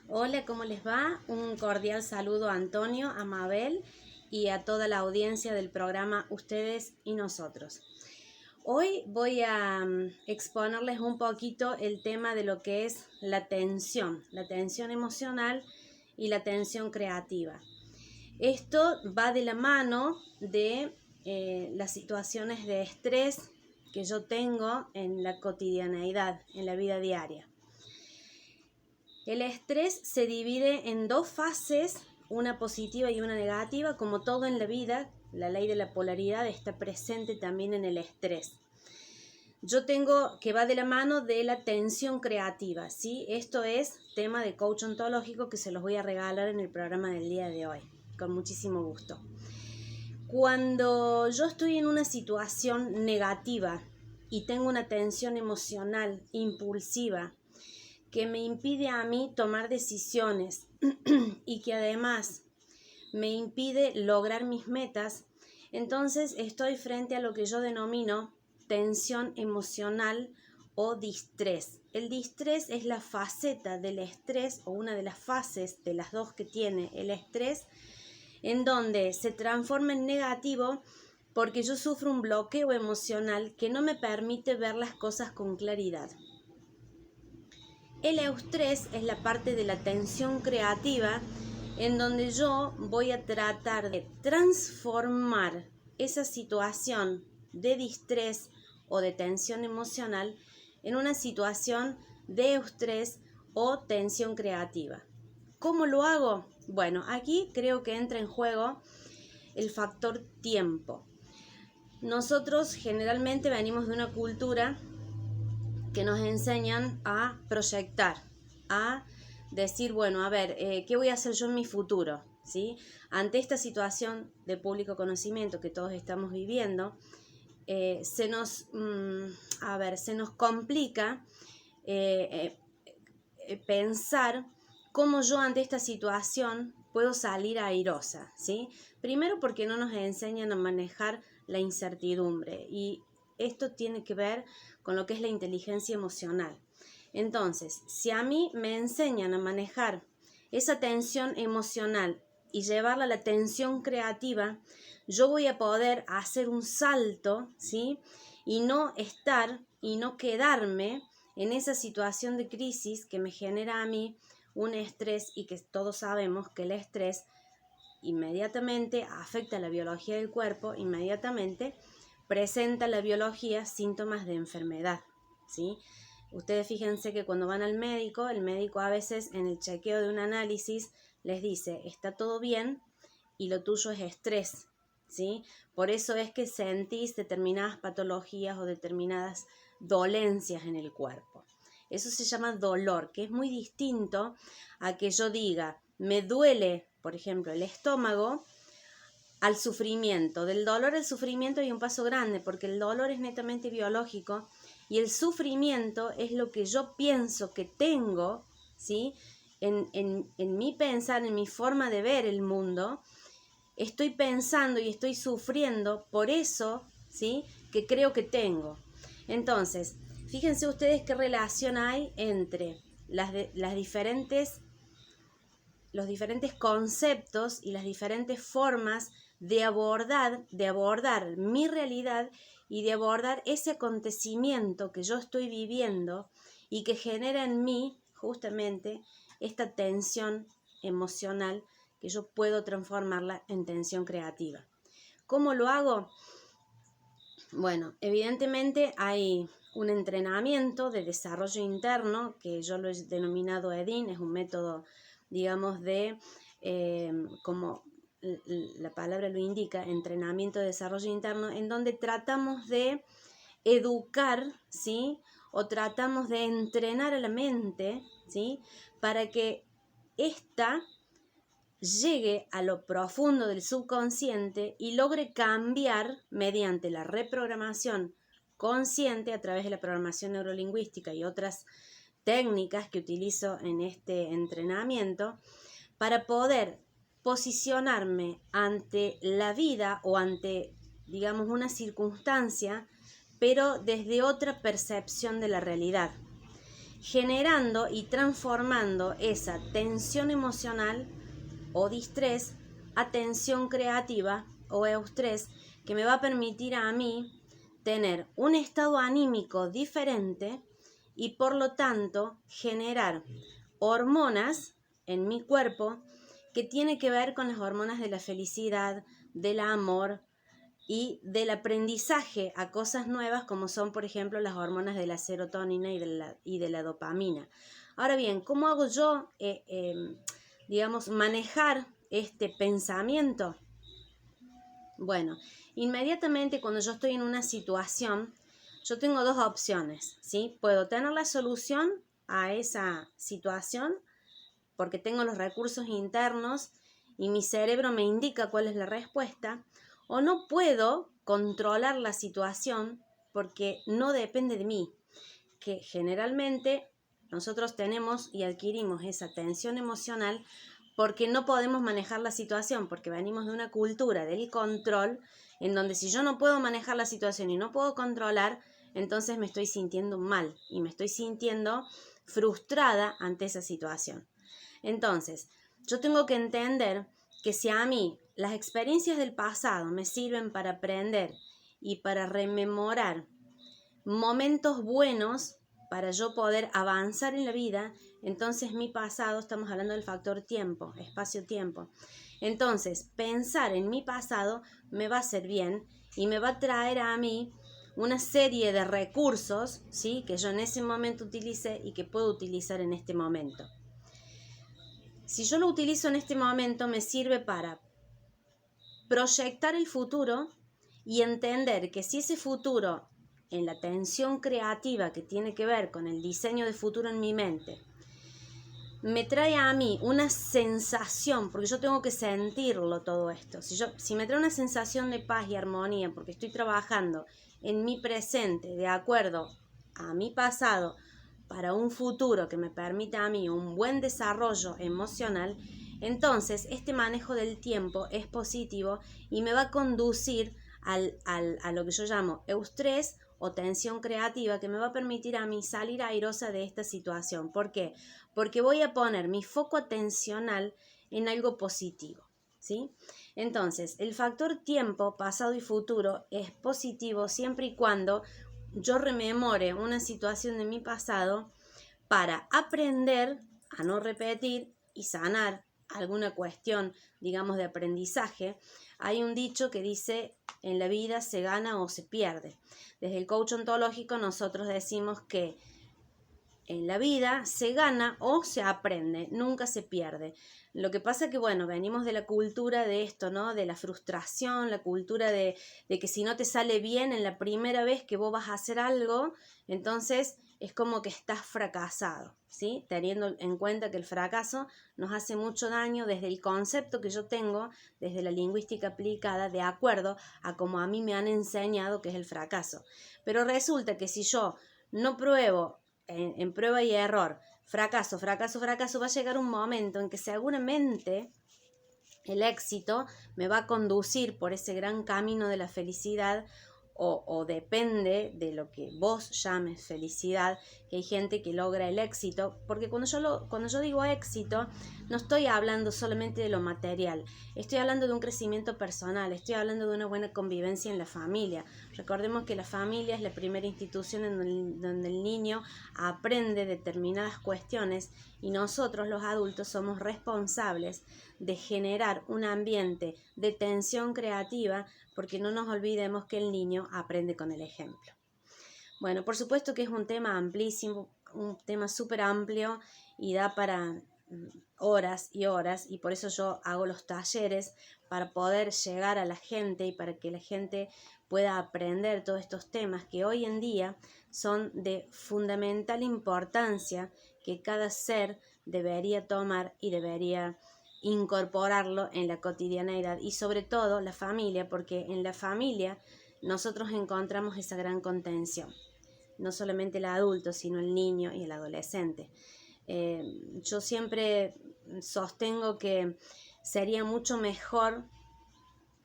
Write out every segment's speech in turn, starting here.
Hola, ¿cómo les va? Un cordial saludo a Antonio, a Mabel y a toda la audiencia del programa Ustedes y Nosotros. Hoy voy a exponerles un poquito el tema de lo que es la tensión emocional y la tensión creativa. Esto va de la mano de las situaciones de estrés que yo tengo en la cotidianeidad, en la vida diaria. El estrés se divide en dos fases, una positiva y una negativa, como todo en la vida. La ley de la polaridad está presente también en el estrés. Yo tengo que va de la mano de la tensión creativa, ¿sí? Esto es tema de coach ontológico que se los voy a regalar en el programa del día de hoy, con muchísimo gusto. Cuando yo estoy en una situación negativa y tengo una tensión emocional impulsiva, que me impide a mí tomar decisiones y que además me impide lograr mis metas, entonces estoy frente a lo que yo denomino tensión emocional o distrés. El distrés es la faceta del estrés o una de las fases de las dos que tiene el estrés, en donde se transforma en negativo porque yo sufro un bloqueo emocional que no me permite ver las cosas con claridad. El eustrés es la parte de la tensión creativa en donde yo voy a tratar de transformar esa situación de distrés o de tensión emocional en una situación de eustrés o tensión creativa. ¿Cómo lo hago? Bueno, aquí creo que entra en juego el factor tiempo. Nosotros generalmente venimos de una cultura que nos enseñan a proyectar, a decir, bueno, a ver, ¿qué voy a hacer yo en mi futuro? ¿Sí? Ante esta situación de público conocimiento que todos estamos viviendo, se nos complica pensar cómo yo ante esta situación puedo salir airosa, ¿sí? Primero porque no nos enseñan a manejar la incertidumbre y esto tiene que ver con lo que es la inteligencia emocional. Entonces, si a mí me enseñan a manejar esa tensión emocional y llevarla a la tensión creativa, yo voy a poder hacer un salto, ¿sí? Y no estar y no quedarme en esa situación de crisis que me genera a mí un estrés y que todos sabemos que el estrés inmediatamente afecta a la biología del cuerpo, inmediatamente presenta la biología síntomas de enfermedad, ¿sí? Ustedes fíjense que cuando van al médico, el médico a veces en el chequeo de un análisis les dice, está todo bien y lo tuyo es estrés, ¿sí? Por eso es que sentís determinadas patologías o determinadas dolencias en el cuerpo. Eso se llama dolor, que es muy distinto a que yo diga, me duele, por ejemplo, el estómago, al sufrimiento. Del dolor al sufrimiento hay un paso grande, porque el dolor es netamente biológico y el sufrimiento es lo que yo pienso que tengo, ¿sí? En mi pensar, en mi forma de ver el mundo, estoy pensando y estoy sufriendo por eso, ¿sí? Que creo que tengo. Entonces, fíjense ustedes qué relación hay entre los diferentes conceptos y las diferentes formas de abordar mi realidad y de abordar ese acontecimiento que yo estoy viviendo y que genera en mí justamente esta tensión emocional que yo puedo transformarla en tensión creativa. ¿Cómo lo hago? Bueno, evidentemente hay un entrenamiento de desarrollo interno que yo lo he denominado EDIN, es un método, digamos, de, como la palabra lo indica, entrenamiento de desarrollo interno, en donde tratamos de educar, ¿sí? O tratamos de entrenar a la mente, ¿sí? Para que ésta llegue a lo profundo del subconsciente y logre cambiar mediante la reprogramación consciente a través de la programación neurolingüística y otras técnicas que utilizo en este entrenamiento para poder posicionarme ante la vida o ante, digamos, una circunstancia, pero desde otra percepción de la realidad. generando y transformando esa tensión emocional o distrés a tensión creativa o eustrés, que me va a permitir a mí tener un estado anímico diferente y por lo tanto generar hormonas en mi cuerpo que tiene que ver con las hormonas de la felicidad, del amor y del aprendizaje a cosas nuevas, como son por ejemplo las hormonas de la serotonina y de la dopamina. Ahora bien, ¿cómo hago yo digamos, manejar este pensamiento? Bueno, inmediatamente cuando yo estoy en una situación, yo tengo dos opciones, ¿sí? Puedo tener la solución a esa situación porque tengo los recursos internos y mi cerebro me indica cuál es la respuesta, o no puedo controlar la situación porque no depende de mí, que generalmente nosotros tenemos y adquirimos esa tensión emocional porque no podemos manejar la situación, porque venimos de una cultura del control, en donde si yo no puedo manejar la situación y no puedo controlar, entonces me estoy sintiendo mal y me estoy sintiendo frustrada ante esa situación. Entonces, yo tengo que entender que si a mí las experiencias del pasado me sirven para aprender y para rememorar momentos buenos para yo poder avanzar en la vida, entonces mi pasado, estamos hablando del factor tiempo, espacio-tiempo. Entonces, pensar en mi pasado me va a hacer bien y me va a traer a mí una serie de recursos, ¿sí?, que yo en ese momento utilicé y que puedo utilizar en este momento. Si yo lo utilizo en este momento, me sirve para proyectar el futuro y entender que si ese futuro, en la tensión creativa que tiene que ver con el diseño de futuro en mi mente, me trae a mí una sensación, porque yo tengo que sentirlo todo esto, si me trae una sensación de paz y armonía, porque estoy trabajando en mi presente de acuerdo a mi pasado, para un futuro que me permita a mí un buen desarrollo emocional, entonces este manejo del tiempo es positivo y me va a conducir a lo que yo llamo eustrés o tensión creativa, que me va a permitir a mí salir airosa de esta situación. ¿Por qué? Porque voy a poner mi foco atencional en algo positivo, ¿sí? Entonces, el factor tiempo, pasado y futuro es positivo siempre y cuando yo rememore una situación de mi pasado para aprender a no repetir y sanar alguna cuestión, digamos, de aprendizaje. Hay un dicho que dice: en la vida se gana o se pierde. Desde el coach ontológico nosotros decimos que en la vida se gana o se aprende, nunca se pierde. Lo que pasa que, bueno, venimos de la cultura de esto, ¿no? De la frustración, la cultura de que si no te sale bien en la primera vez que vos vas a hacer algo, entonces es como que estás fracasado, ¿sí? Teniendo en cuenta que el fracaso nos hace mucho daño desde el concepto que yo tengo, desde la lingüística aplicada, de acuerdo a como a mí me han enseñado que es el fracaso. Pero resulta que si yo no pruebo en prueba y error, fracaso, va a llegar un momento en que seguramente el éxito me va a conducir por ese gran camino de la felicidad, o depende de lo que vos llames felicidad, que hay gente que logra el éxito, porque cuando yo digo éxito, no estoy hablando solamente de lo material, estoy hablando de un crecimiento personal, estoy hablando de una buena convivencia en la familia. Recordemos que la familia es la primera institución en donde el niño aprende determinadas cuestiones y nosotros los adultos somos responsables de generar un ambiente de tensión creativa, porque no nos olvidemos que el niño aprende con el ejemplo. Bueno, por supuesto que es un tema amplísimo, un tema súper amplio y da para horas y horas, y por eso yo hago los talleres para poder llegar a la gente y para que la gente pueda aprender todos estos temas que hoy en día son de fundamental importancia, que cada ser debería tomar y debería incorporarlo en la cotidianeidad, y sobre todo la familia, porque en la familia nosotros encontramos esa gran contención, no solamente el adulto, sino el niño y el adolescente. Yo siempre sostengo que sería mucho mejor,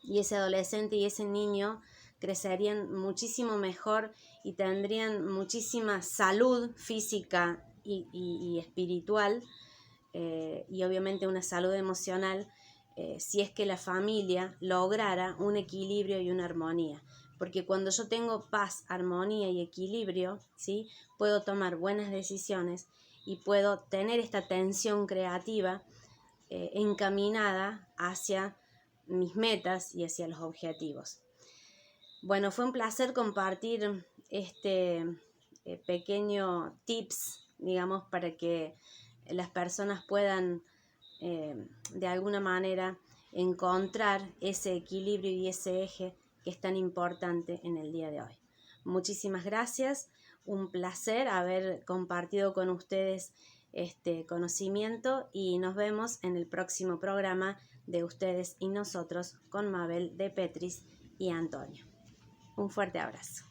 y ese adolescente y ese niño crecerían muchísimo mejor y tendrían muchísima salud física y espiritual, y obviamente una salud emocional, si es que la familia lograra un equilibrio y una armonía. Porque cuando yo tengo paz, armonía y equilibrio, ¿sí?, puedo tomar buenas decisiones y puedo tener esta tensión creativa encaminada hacia mis metas y hacia los objetivos. Bueno, fue un placer compartir este pequeño tips, digamos, para que las personas puedan de alguna manera encontrar ese equilibrio y ese eje que es tan importante en el día de hoy. Muchísimas gracias, un placer haber compartido con ustedes este conocimiento y nos vemos en el próximo programa de Ustedes y Nosotros con Mabel de Petris y Antonio. Un fuerte abrazo.